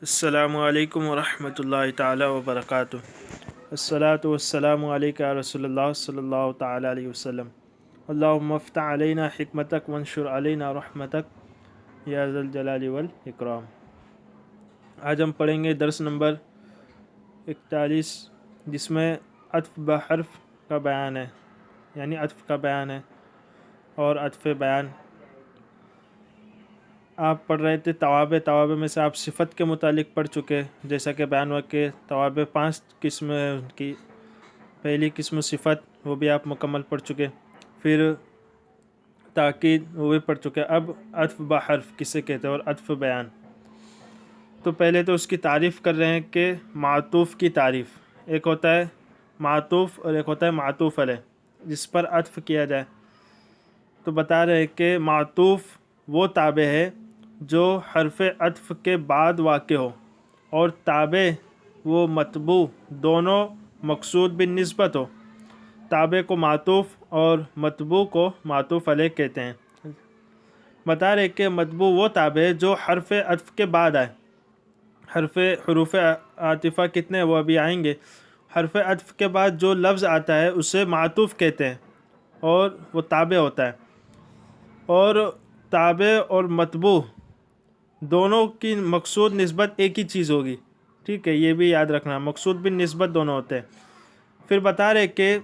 السلام علیکم ورحمۃ اللہ تعالی وبرکاتہ۔ الصلاۃ والسلام علیکہ یا رسول اللہ صلی اللہ تعالی علیہ وسلم۔ اللہم افتح علینا حکمتک وانشر علینا رحمتک یا ذا الجلال والاکرام۔ آج ہم پڑھیں گے درس نمبر 41، جس میں عطف بحرف کا بیان ہے، یعنی عطف کا بیان ہے اور عطف بیان۔ آپ پڑھ رہے تھے توابع میں سے آپ صفت کے متعلق پڑھ چکے، جیسا کہ بیان ہوا کہ توابع 5 قسم ہے ان کی۔ پہلی قسم صفت، وہ بھی آپ مکمل پڑھ چکے۔ پھر تاکید، وہ بھی پڑھ چکے۔ اب عطف بحرف کسے کہتے ہیں اور عطف بیان۔ تو پہلے تو اس کی تعریف کر رہے ہیں کہ معطوف کی تعریف، ایک ہوتا ہے معطوف اور ایک ہوتا ہے معطوف علیہ، جس پر عطف کیا جائے۔ تو بتا رہے ہیں کہ معطوف وہ تابع ہے جو حرف عطف کے بعد واقع ہو، اور تابع وہ متبوع دونوں مقصود بالنسبت ہو۔ تابع کو معطوف اور متبوع کو معطوف علیہ کہتے ہیں۔ بتا رہے کہ متبوع وہ تابع ہے جو حرف عطف کے بعد آئے۔ حروف عاطفہ کتنے وہ ابھی آئیں گے۔ حرف عطف کے بعد جو لفظ آتا ہے اسے معطوف کہتے ہیں اور وہ تابع ہوتا ہے۔ اور تابع اور متبوع دونوں کی مقصود نسبت ایک ہی چیز ہوگی، ٹھیک ہے، یہ بھی یاد رکھنا، مقصود بالنسبت دونوں ہوتے ہیں۔ پھر بتا رہے کہ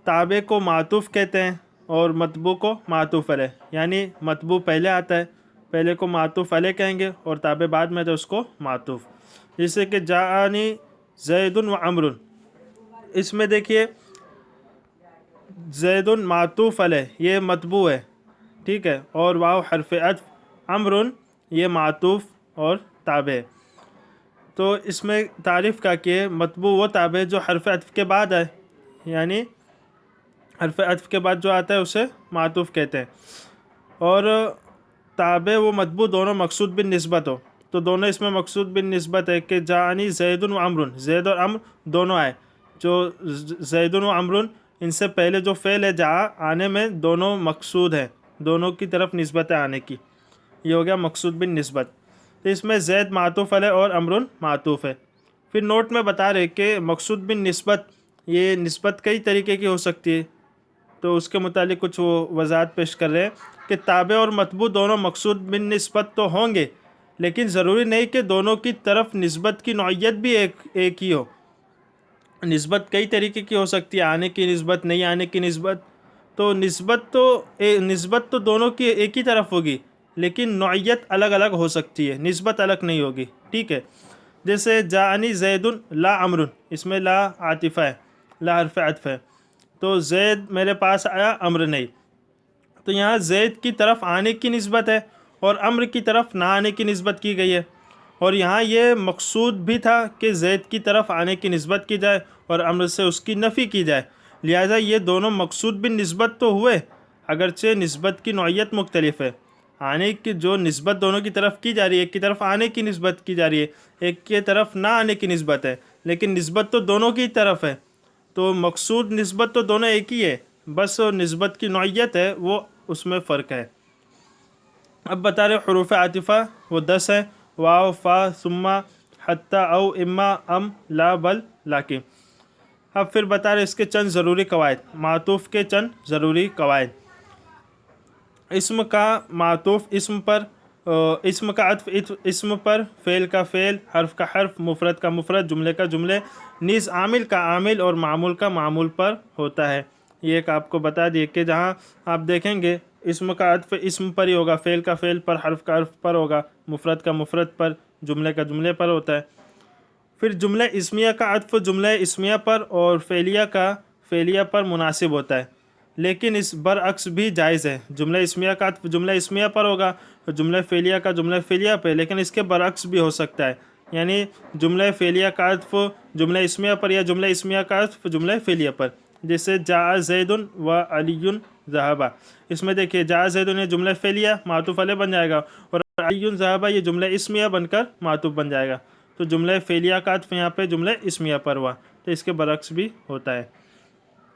تابع کو معطوف کہتے ہیں اور متبوع کو معطوف علیہ، یعنی متبوع پہلے آتا ہے، پہلے کو معطوف علیہ کہیں گے اور تابع بعد میں تو اس کو معطوف۔ جیسے کہ جاءنی زید و عمر، اس میں دیکھیے زید معطوف علیہ یہ متبوع ہے، ٹھیک ہے، اور واو حرف عطف، عمر یہ معطوف اور تابع ہے۔ تو اس میں تعریف کا کہ متبوع وہ تابع ہے جو حرف عطف کے بعد آئے، یعنی حرف عطف کے بعد جو آتا ہے اسے معطوف کہتے ہیں، اور تابع وہ متبوع دونوں مقصود بالنسبت ہو۔ تو دونوں اس میں مقصود بالنسبت ہے کہ جاءنی زید و عمر، زید اور عمر دونوں آئے۔ جو زید و عمر، ان سے پہلے جو فعل ہے جا آنے میں، دونوں مقصود ہیں، دونوں کی طرف نسبت ہے آنے کی، یہ ہو گیا مقصود بالنسبت۔ تو اس میں زید معطوف علیہ اور عمر معطوف ہے۔ پھر نوٹ میں بتا رہے کہ مقصود بالنسبت، یہ نسبت کئی طریقے کی ہو سکتی ہے، تو اس کے متعلق کچھ وہ وضاحت پیش کر رہے ہیں کہ تابع اور متبوع دونوں مقصود بالنسبت تو ہوں گے، لیکن ضروری نہیں کہ دونوں کی طرف نسبت کی نوعیت بھی ایک ہی ہو۔ نسبت کئی طریقے کی ہو سکتی ہے، آنے کی نسبت، نہیں آنے کی نسبت۔ تو نسبت تو دونوں کی ایک ہی طرف ہوگی، لیکن نوعیت الگ الگ ہو سکتی ہے، نسبت الگ نہیں ہوگی، ٹھیک ہے۔ جیسے جاءنی زید لا عمر، اس میں لا عاطفہ ہے، لا حرف عطف ہے، تو زید میرے پاس آیا، عمر نہیں۔ تو یہاں زید کی طرف آنے کی نسبت ہے اور عمر کی طرف نہ آنے کی نسبت کی گئی ہے، اور یہاں یہ مقصود بھی تھا کہ زید کی طرف آنے کی نسبت کی جائے اور عمر سے اس کی نفی کی جائے، لہٰذا یہ دونوں مقصود بالنسبت تو ہوئے، اگرچہ نسبت کی نوعیت مختلف ہے۔ آنے کی جو نسبت دونوں کی طرف کی جا رہی ہے، ایک کی طرف آنے کی نسبت کی جا رہی ہے، ایک کی طرف نہ آنے کی نسبت ہے، لیکن نسبت تو دونوں کی طرف ہے، تو مقصود نسبت تو دونوں ایک ہی ہے، بس نسبت کی نوعیت ہے وہ اس میں فرق ہے۔ اب بتا رہے حروف عاطفہ وہ 10 ہیں، واو، فا، ثم، حتی، او، اما، ام، لا، بل، لاکن۔ اب پھر بتا رہے اس کے چند ضروری قواعد، معطوف کے چند ضروری قواعد۔ اسم کا معطوف اسم پر، اسم کا عطف اسم پر، فعل کا فعل، حرف کا حرف، مفرد کا مفرد، جملے کا جملے، نیز عامل کا عامل اور معمول کا معمول پر ہوتا ہے۔ یہ ایک آپ کو بتا دیے کہ جہاں آپ دیکھیں گے اسم کا عطف اسم پر ہی ہوگا، فعل کا فعل پر، حرف کا حرف پر ہوگا، مفرد کا مفرد پر، جملے کا جملے پر ہوتا ہے۔ پھر جملہ اسمیہ کا عطف جملہ اسمیہ پر اور فعلیہ کا فعلیہ پر مناسب ہوتا ہے، لیکن اس برعکس بھی جائز ہے۔ جملہ اسمیہ کا عطف جملہ اسمیہ پر ہوگا اور جملہ فعلیہ کا جملہ فعلیہ پہ، لیکن اس کے برعکس بھی ہو سکتا ہے، یعنی جملہ فعلیہ کا عطف جملہ اسمیہ پر یا جملہ اسمیہ کا عطف جملہ فعلیہ پر۔ جیسے جاء زید و علی ذهب، اس میں دیکھیے جاء زید یہ جملہ فعلیہ معطوف علیہ بن جائے گا، اور علی ذهب یہ جملہ اسمیہ بن کر معطوف بن جائے گا۔ تو جملہ فعلیہ کا عطف یہاں پہ جملہ اسمیہ پر ہوا، تو اس کے برعکس بھی ہوتا ہے۔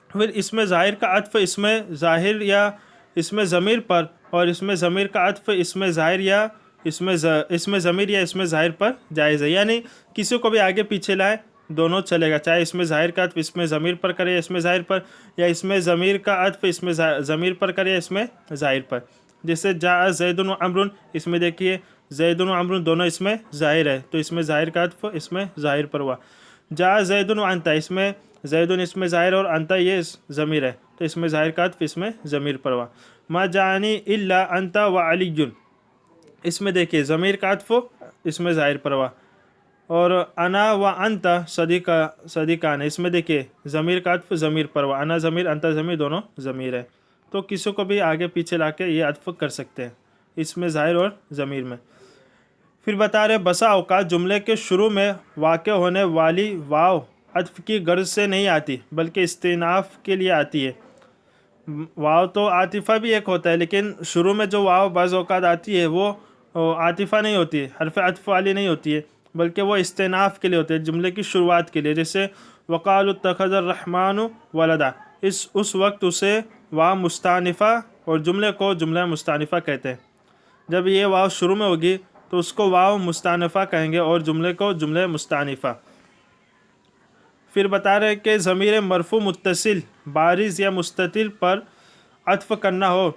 پھر اس میں ظاہر کا عطف اس میں ظاہر یا اس میں ضمیر پر، اور اس میں ضمیر کا عطف اس میں ظاہر یا اس میں ضمیر یا اس میں ظاہر پر جائز ہے، یعنی کسی کو بھی آگے پیچھے لائے دونوں چلے گا، چاہے اس میں ظاہر کا عطف اس میں ضمیر پر کرے یا اس میں ظاہر پر، یا اس میں ضمیر کا عطف اس میں ضمیر پر کرے یا اس میں ظاہر پر. جیسے جاء زید و عمرو، اس میں دیکھیے زید و عمرو دونوں اس میں ظاہر ہے تو اس میں ظاہر کا عطف اس میں ظاہر پر ہوا. جاء زید و انت، اس میں زید اس میں ظاہر اور انت یہ ضمیر ہے تو اس میں ظاہر کا عطف اس میں ضمیر پر ہوا. ما جاءنی الا انت وعلی، اس میں دیکھیے ضمیر کا عطف اس میں ظاہر پر ہوا. اور انا و انت صدیقان، اس میں دیکھیے ضمیر کا عطف ضمیر پر ہوا، انا ضمیر انت ضمیر دونوں ضمیر ہے تو کسی کو بھی آگے پیچھے لا کے یہ عطف کر سکتے ہیں اس میں ظاہر اور ضمیر میں. پھر بتا رہے بسا اوقات جملے کے شروع میں واقع ہونے والی واو عطف کی غرض سے نہیں آتی بلکہ استئناف کے لیے آتی ہے. واو تو عاطفہ بھی ایک ہوتا ہے، لیکن شروع میں جو واو بعض اوقات آتی ہے وہ عاطفہ نہیں ہوتی ہے، حرف عطف والی نہیں ہوتی ہے، بلکہ وہ استئناف کے لیے ہوتے ہیں، جملے کی شروعات کے لیے. جیسے وقالوا اتخذ الرحمن ولدا، اس وقت اسے واو مستأنفہ اور جملے کو جملہ مستأنفہ کہتے ہیں. جب یہ واو شروع میں ہوگی تو اس کو واو مستأنفہ کہیں گے اور جملے کو جملہ مستأنفہ. پھر بتا رہے کہ ضمیر مرفوع متصل بارز یا مستتر پر عطف کرنا ہو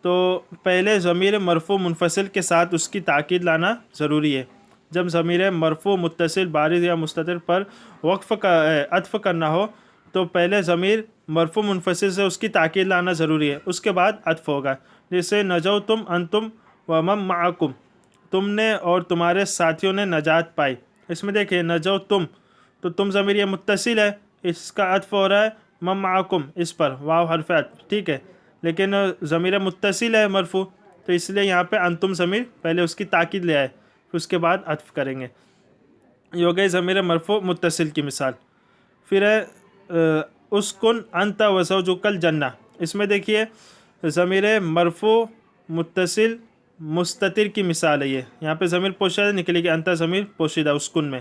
تو پہلے ضمیر مرفوع منفصل کے ساتھ اس کی تاکید لانا ضروری ہے. جب ضمیر مرفوع متصل بارز یا مستتر پر عطف کرنا ہو تو پہلے ضمیر مرفوع منفصل سے اس کی تاکید لانا ضروری ہے، اس کے بعد عطف ہوگا. جیسے نجوتم انتم ومن معکم، تم نے اور تمہارے ساتھیوں نے نجات پائی. اس میں دیکھیں نجوتم تو تم ضمیر یہ متصل ہے، اس کا عطف ہو رہا ہے من معکم اس پر واو حرف عطف، ٹھیک ہے، لیکن ضمیر متصل ہے مرفوع تو اس لیے یہاں پہ انتم ضمیر پہلے اس کی تاکید لے آئے پھر اس کے بعد عطف کریں گے. یہ ہو گئی ضمیر مرفوع متصل کی مثال. پھر ہے اسکن انت وزوجک الجنہ، اس میں دیکھیے ضمیر مرفوع متصل مستتر کی مثال ہے. یہاں پہ ضمیر پوشیدہ نکلے گی، انت ضمیر پوشیدہ اسکن میں،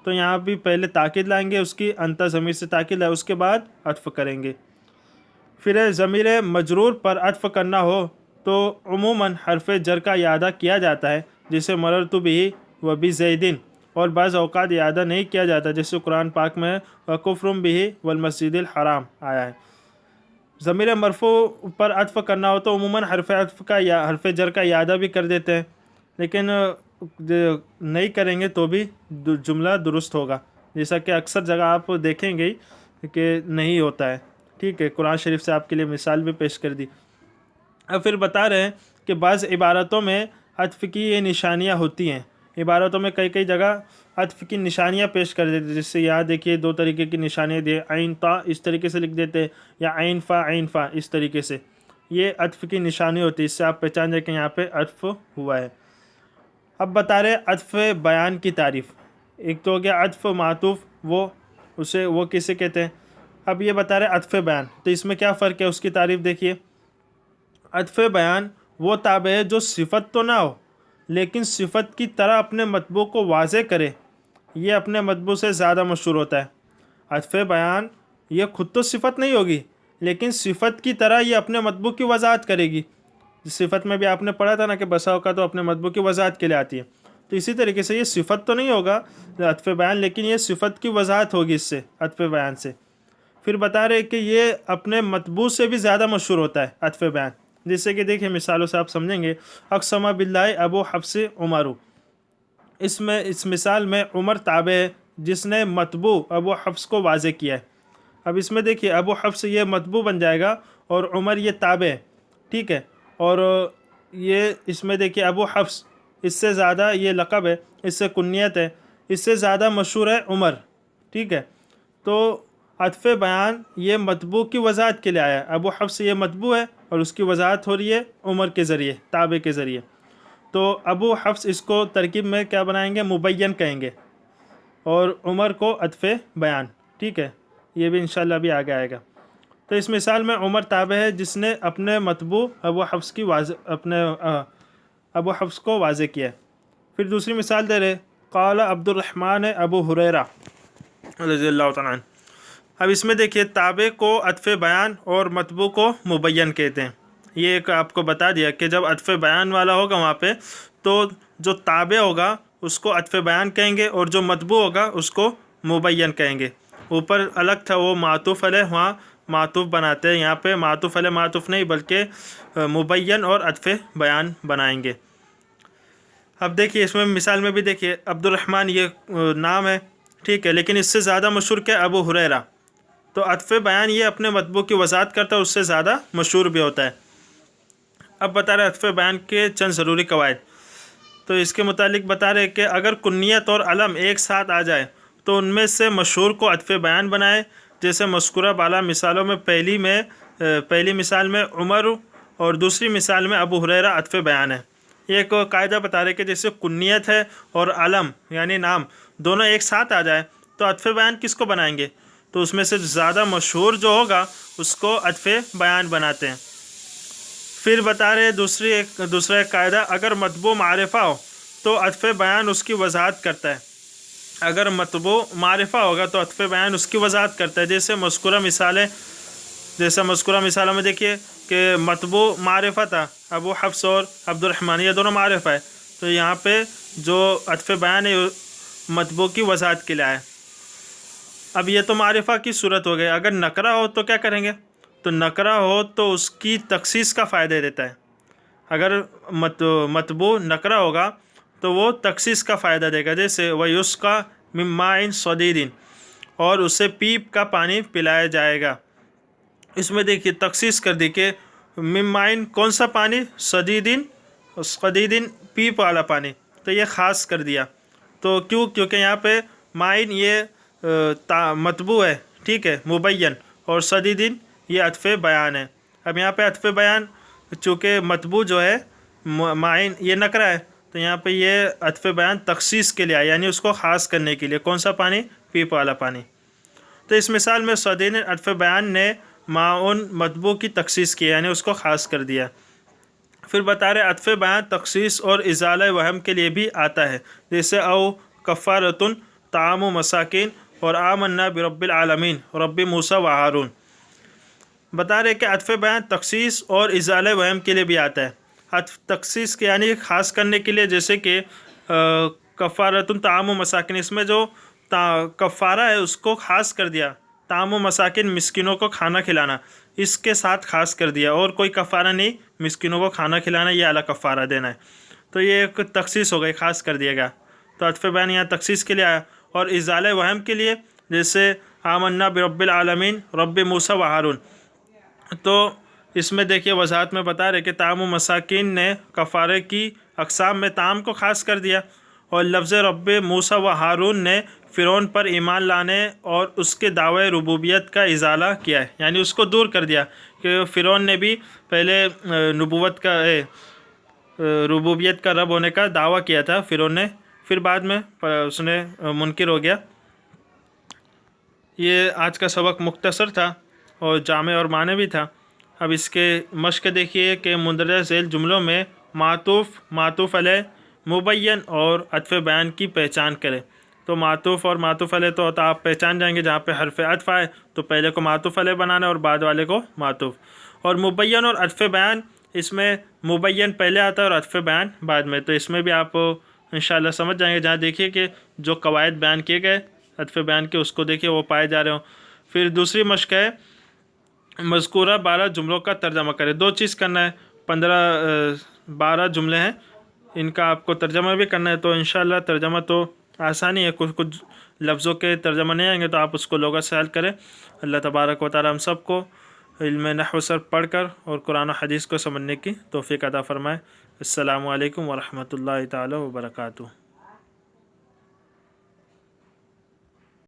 تو یہاں بھی پہلے تاکید لائیں گے اس کی، انت ضمیر سے تاکید لائے اس کے بعد عطف کریں گے. پھر ضمیر مجرور پر عطف کرنا ہو تو عموماً حرف جر کا اعادہ کیا جاتا ہے، جسے مررت بہ و بزیدن، اور بعض اوقات اعادہ نہیں کیا جاتا جیسے قرآن پاک میں وکفر بہ والمسجد الحرام آیا ہے. ضمیر مرفوع پر عطف کرنا ہو تو عموماً حرف جر کا اعادہ بھی کر دیتے ہیں، لیکن نہیں کریں گے تو بھی جملہ درست ہوگا، جیسا کہ اکثر جگہ آپ دیکھیں گے کہ نہیں ہوتا ہے. ٹھیک ہے، قرآن شریف سے آپ کے لیے مثال بھی پیش کر دی. اب پھر بتا رہے ہیں کہ بعض عبارتوں میں عطف کی یہ نشانیاں ہوتی ہیں. عبارتوں میں کئی جگہ عطف کی نشانیاں پیش کر دیتے، جس سے یہاں دیکھیے دو طریقے کی نشانیاں دی، عین تا اس طریقے سے لکھ دیتے یا عین فا اس طریقے سے. یہ عطف کی نشانی ہوتی ہے، اس سے آپ پہچان جائیں کہ یہاں پہ عطف ہوا ہے. اب بتا رہے عطف بیان کی تعریف. ایک تو ہو گیا عطف معطوف، وہ کسے کہتے ہیں. اب یہ بتا رہے عطف بیان، تو اس میں کیا فرق ہے اس کی تعریف دیکھیے. عطف بیان وہ تابع ہے جو صفت تو نہ ہو لیکن صفت کی طرح اپنے مطبوع کو واضح کرے، یہ اپنے مطبوع سے زیادہ مشہور ہوتا ہے. عطف بیان یہ خود تو صفت نہیں ہوگی لیکن صفت کی طرح یہ اپنے مطبوع کی وضاحت کرے گی. صفت میں بھی آپ نے پڑھا تھا نا کہ بسا اوقات تو اپنے مطبوع کی وضاحت کے لیے آتی ہے، تو اسی طریقے سے یہ صفت تو نہیں ہوگا عطف بیان، لیکن یہ صفت کی وضاحت ہوگی اس سے، عطف بیان سے. پھر بتا رہے کہ یہ اپنے مطبوع سے بھی زیادہ مشہور ہوتا ہے عطف بیان، جیسے کہ دیکھیں مثالوں سے آپ سمجھیں گے. اقسم باللہ ابو حفص عمر، اس مثال میں عمر تابع ہے جس نے مطبوع ابو حفص کو واضح کیا ہے. اب اس میں دیکھیے ابو حفص یہ مطبوع بن جائے گا اور عمر یہ تابع ہے، ٹھیک ہے. اور یہ اس میں دیکھیے ابو حفص اس سے زیادہ یہ لقب ہے، اس سے کنیت ہے، اس سے زیادہ مشہور ہے عمر، ٹھیک ہے. تو عطف بیان یہ مطبوع کی وضاحت کے لیے آیا ہے. ابو حفص یہ مطبوع ہے اور اس کی وضاحت ہو رہی ہے عمر کے ذریعے، تابع کے ذریعے. تو ابو حفص اس کو ترکیب میں کیا بنائیں گے، مبین کہیں گے، اور عمر کو عطف بیان، ٹھیک ہے. یہ بھی انشاءاللہ بھی آگے آئے گا. تو اس مثال میں عمر تابع ہے جس نے اپنے مطبوع ابو حفص کو واضح کیا ہے. پھر دوسری مثال دے رہے قال عبد الرحمن ابو ہریرہ رضی اللہ تعالیٰ عنہ. اب اس میں دیکھیے تابع کو عطف بیان اور مطبوع کو مبین کہتے ہیں. یہ ایک آپ کو بتا دیا کہ جب عطف بیان والا ہوگا وہاں پہ تو جو تابع ہوگا اس کو عطف بیان کہیں گے اور جو مطبوع ہوگا اس کو مبین کہیں گے۔ اوپر الگ تھا وہ معطوف علیہ، وہاں معطوف بناتے ہیں، یہاں پہ معطوف علیہ معطوف نہیں بلکہ مبین اور عطف بیان بنائیں گے۔ اب دیکھیے اس میں مثال میں بھی دیکھیے عبد الرحمن یہ نام ہے، ٹھیک ہے، لیکن اس سے زیادہ مشہور کیا ابو ہریرہ، تو عطف بیان یہ اپنے مطبوع کی وضاحت کرتا ہے، اس سے زیادہ مشہور بھی ہوتا ہے۔ اب بتا رہے عطف بیان کے چند ضروری قواعد، تو اس کے متعلق بتا رہے کہ اگر کنیت اور علم ایک ساتھ آ جائے تو ان میں سے مشہور کو عطف بیان بنائے، جیسے مذکورہ بالا مثالوں میں پہلی مثال میں عمر اور دوسری مثال میں ابو ہریرہ عطف بیان ہے۔ ایک قاعدہ بتا رہے کہ جیسے کنیت ہے اور علم یعنی نام دونوں ایک ساتھ آ جائے تو عطف بیان کس کو بنائیں گے؟ تو اس میں سے زیادہ مشہور جو ہوگا اس کو عطف بیان بناتے ہیں۔ پھر بتا رہے دوسرا ایک قاعدہ، اگر مطبوع معرفہ ہو تو عطف بیان اس کی وضاحت کرتا ہے۔ اگر مطبوع معرفہ ہوگا تو عطف بیان اس کی وضاحت کرتا ہے، جیسے مذکورہ مثالوں میں دیکھیے کہ مطبوع معرفہ تھا، ابو حفص اور عبد الرحمن یہ دونوں معرفہ ہے، تو یہاں پہ جو عطف بیان ہے مطبوع کی وضاحت کے لیے ہے۔ اب یہ تو معرفہ کی صورت ہو گئی، اگر نکرہ ہو تو کیا کریں گے؟ تو نکرہ ہو تو اس کی تخصیص کا فائدہ دیتا ہے۔ اگر مطبوع نکرہ ہوگا تو وہ تخصیص کا فائدہ دے گا، جیسے وَيُسْقَى مِن مَاءٍ صَدِيدٍ، اور اسے پیپ کا پانی پلایا جائے گا۔ اس میں دیکھیے تخصیص کر دی کہ مِن مَاءٍ کون سا پانی، صَدِيدٍ پیپ والا پانی، تو یہ خاص کر دیا۔ تو کیونکہ یہاں پہ مَاءٍ یہ مطبوع ہے، ٹھیک ہے، مبین، اور صَدِيدٍ یہ عطف بیان ہے۔ اب یہاں پہ عطف بیان چونکہ مطبوع جو ہے مَاءٍ یہ نکرہ ہے، تو یہاں پہ یہ عطف بیان تخصیص کے لیے آیا، یعنی اس کو خاص کرنے کے لیے، کون سا پانی، پیپ والا پانی۔ تو اس مثال میں صَدِيدٍ عطف بیان نے ماعون مطبوع کی تخصیص کی، یعنی اس کو خاص کر دیا۔ پھر بتا رہے عطف بیان تخصیص اور ازالہ وہم کے لیے بھی آتا ہے، جیسے او کفارۃ طعام مساکین اور آمنا برب العالمین رب موسیٰ و ہارون۔ بتا رہے کہ عطف بیان تخصیص اور ازالہ وہم کے لیے بھی آتا ہے۔ عطف تخصیص کے یعنی خاص کرنے کے لیے، جیسے کہ کفارۃ طعام مساکین، اس میں جو کفارہ ہے اس کو خاص کر دیا، طعام مساکین مسکینوں کو کھانا کھلانا، اس کے ساتھ خاص کر دیا، اور کوئی کفارہ نہیں، مسکینوں کو کھانا کھلانا یہ اعلیٰ کفارہ دینا ہے، تو یہ ایک تخصیص ہو گئی، خاص کر دیا گیا۔ تو عطف بیان یہاں تخصیص کے لیے آیا، اور ازالہ وہم کے لیے جیسے آمنا برب العالمین رب موسیٰ و ہارون، تو اس میں دیکھیے وضاحت میں بتا رہے کہ طعام و مساکین نے کفارے کی اقسام میں طعام کو خاص کر دیا، اور لفظ رب موسیٰ و ہارون نے فرعون پر ایمان لانے اور اس کے دعوی ربوبیت کا ازالہ کیا ہے، یعنی اس کو دور کر دیا کہ فرعون نے بھی پہلے ربوبیت کا رب ہونے کا دعویٰ کیا تھا فرعون نے، پھر بعد میں اس نے منکر ہو گیا۔ یہ آج کا سبق مختصر تھا اور جامع اور معنی بھی تھا۔ اب اس کے مشق دیکھیے کہ مندرجہ ذیل جملوں میں معطوف علیہ، مبین اور عطف بیان کی پہچان کرے۔ تو معطوف اور معطوف علیہ تو آپ پہچان جائیں گے، جہاں پہ حرف عطف آئے تو پہلے کو معطوف علیہ بنانا اور بعد والے کو معطوف۔ اور مبین اور عطف بیان، اس میں مبین پہلے آتا ہے اور عطف بیان بعد میں، تو اس میں بھی آپ انشاءاللہ سمجھ جائیں گے، جہاں دیکھیے کہ جو قواعد بیان کیے گئے عطف بیان کے اس کو دیکھیے وہ پائے جا رہے ہوں۔ پھر دوسری مشق ہے مذکورہ 12 جملوں کا ترجمہ کرے۔ دو چیز کرنا ہے، 12 جملے ہیں، ان کا آپ کو ترجمہ بھی کرنا ہے، تو انشاءاللہ ترجمہ تو آسانی ہے، کچھ لفظوں کے ترجمہ نہیں آئیں گے تو آپ اس کو لغت سے حل کریں۔ اللہ تبارک و تعالی ہم سب کو علم نحو صرف پڑھ کر اور قرآن و حدیث کو سمجھنے کی توفیق عطا فرمائے۔ السلام علیکم ورحمۃ اللہ تعالی وبرکاتہ۔